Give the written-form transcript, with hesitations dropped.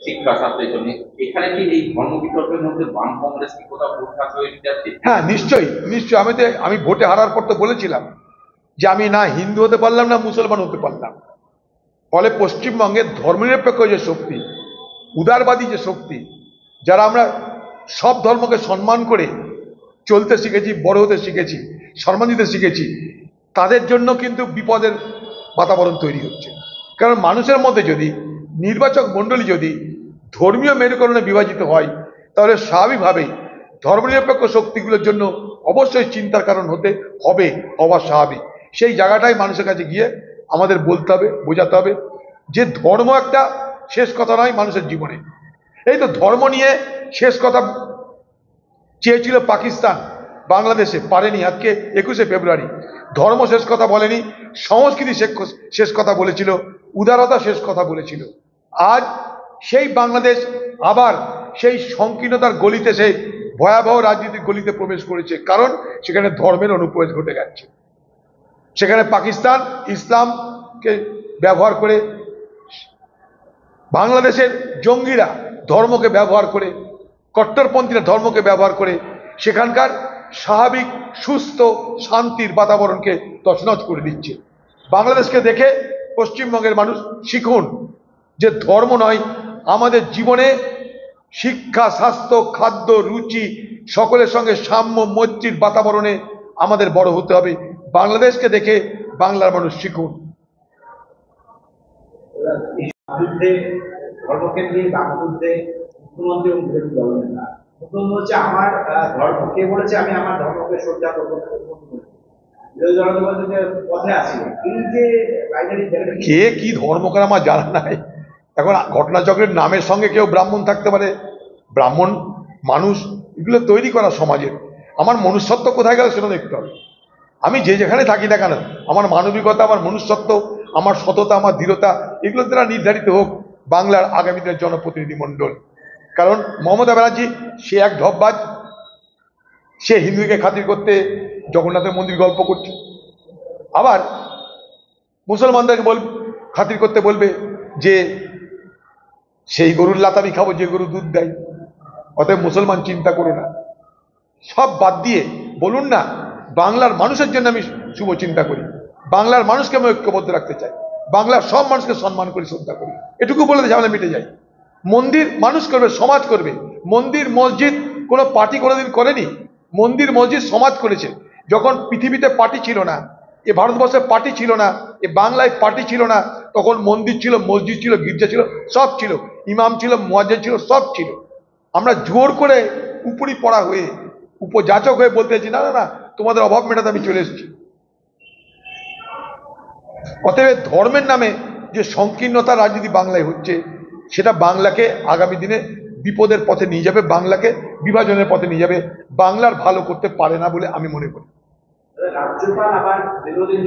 শিক্ষা স্বাস্থ্যের জন্য এখানে কি এই ধর্ম বিতর্কের মধ্যে বাম কংগ্রেস কি কোথাও ভোট হয়ে যাচ্ছে? হ্যাঁ, নিশ্চয়ই নিশ্চয়ই। আমি ভোটে হারার পর তো বলেছিলাম যে আমি না হিন্দু হতে পারলাম না মুসলমান হতে পারলাম। ফলে পশ্চিমবঙ্গের ধর্মনিরপেক্ষ যে শক্তি, উদারবাদী যে শক্তি, যারা আমরা সব ধর্মকে সম্মান করে চলতে শিখেছি, বড় হতে শিখেছি, সম্মান দিতে শিখেছি, তাদের জন্য কিন্তু বিপদের বাতাবরণ তৈরি হচ্ছে। কারণ মানুষের মধ্যে যদি নির্বাচক মণ্ডলী যদি ধর্মীয় মেরুকরণে বিভাজিত হয়, তাহলে স্বাভাবিকভাবেই ধর্মনিরপেক্ষ শক্তিগুলোর জন্য অবশ্যই চিন্তার কারণ হওয়া স্বাভাবিক। সেই জায়গাটাই মানুষের কাছে গিয়ে আমাদের বলতে হবে, বোঝাতে হবে যে ধর্ম একটা শেষ কথা নয় মানুষের জীবনে। এই তো ধর্ম নিয়ে শেষ কথা চেয়েছিল পাকিস্তান বাংলাদেশে, পারেনি। আজকে 21শে ফেব্রুয়ারি ধর্ম শেষ কথা বলেনি, সংস্কৃতি শেষ কথা বলেছিল, উদারতা শেষ কথা বলেছিল। আজ সেই বাংলাদেশ আবার সেই সংকীর্ণতার গলিতে, সেই ভয়াবহ রাজনীতির গলিতে প্রবেশ করেছে। কারণ সেখানে ধর্মের অনুপ্রবেশ ঘটে যাচ্ছে। সেখানে পাকিস্তান ইসলামকে ব্যবহার করে, বাংলাদেশের জঙ্গিরা ধর্মকে ব্যবহার করে, কট্টরপন্থীরা ধর্মকে ব্যবহার করে সেখানকার স্বাভাবিক সুস্থ শান্তির বাতাবরণকে তছনছ করে দিচ্ছে। বাংলাদেশকে দেখে পশ্চিমবঙ্গের মানুষ শিখুন যে ধর্ম নয়, আমাদের জীবনে শিক্ষা, স্বাস্থ্য, খাদ্য, রুচি সকলের সঙ্গে সাম্য মৈত্রীর বাতাবরণে আমাদের বড় হতে হবে। বাংলাদেশকে দেখে বাংলার মানুষ শিখুন। বিরুদ্ধে ধর্মকেন্দ্রিক বামপন্থী মুখ্যমন্ত্রী এবং বিরোধী দলনেতা মুখ্যমন্ত্রী হচ্ছে আমার ধর্ম, কে বলেছে আমি আমার ধর্মকে শ্রদ্ধা করবো না? বিরোধী দল বলছে যে পথে আছি। এই যে কে কি ধর্ম করে আমার জানা নাই। এখন ঘটনাচক্রের নামের সঙ্গে কেউ ব্রাহ্মণ থাকতে পারে, ব্রাহ্মণ মানুষ, এগুলো তৈরি করা সমাজের। আমার মনুষ্যত্ব কোথায় গেল সেটা দেখতে হবে। আমি যে যেখানে থাকি না কেন, আমার মানবিকতা, আমার মনুষ্যত্ব, আমার সততা, আমার দৃঢ়তা, এগুলো দ্বারা নির্ধারিত হোক বাংলার আগামী দিনের জনপ্রতিনিধি মণ্ডল। কারণ মমতা ব্যানার্জি সে এক ঢপবাজ, সে হিন্দুকে খাতির করতে জগন্নাথের মন্দির গল্প করছে, আবার মুসলমানদেরকে খাতির করতে বলবে যে সেই গরুর লাত আমি খাবো যে গরু দুধ দেয়। অতএব মুসলমান চিন্তা করো না, সব বাদ দিয়ে বলুন না বাংলার মানুষের জন্য আমি শুভ চিন্তা করি, বাংলার মানুষকে আমি ঐক্যবদ্ধ রাখতে চাই, বাংলার সব মানুষকে সম্মান করি, শ্রদ্ধা করি, এটুকু বলে ঝামেলা মিটে যায়। মন্দির মানুষ করবে, সমাজ করবে। মন্দির মসজিদ কোনো পার্টি কোনোদিন করেনি, মন্দির মসজিদ সমাজ করেছে। যখন পৃথিবীতে পার্টি ছিল না, এ ভারতবর্ষে পার্টি ছিল না, এ বাংলায় পার্টি ছিল না, তখন মন্দির ছিল, মসজিদ ছিল, গির্জা ছিল, সব ছিল, ইমাম ছিল, মুয়াজ্জিন ছিল, সব ছিল। আমরা জোর করে উপরি পড়া হয়ে উপযাচক হয়ে বলতেছি না না না তোমাদের অভাব মেটাতে আমি চলে এসেছি। অতএব ধর্মের নামে যে সংকীর্ণতা রাজনীতি বাংলায় হচ্ছে, সেটা বাংলাকে আগামী দিনে বিপদের পথে নিয়ে যাবে, বাংলাকে বিভাজনের পথে নিয়ে যাবে, বাংলার ভালো করতে পারে না বলে আমি মনে করি। রাজ্যপাল আবার বিরোধী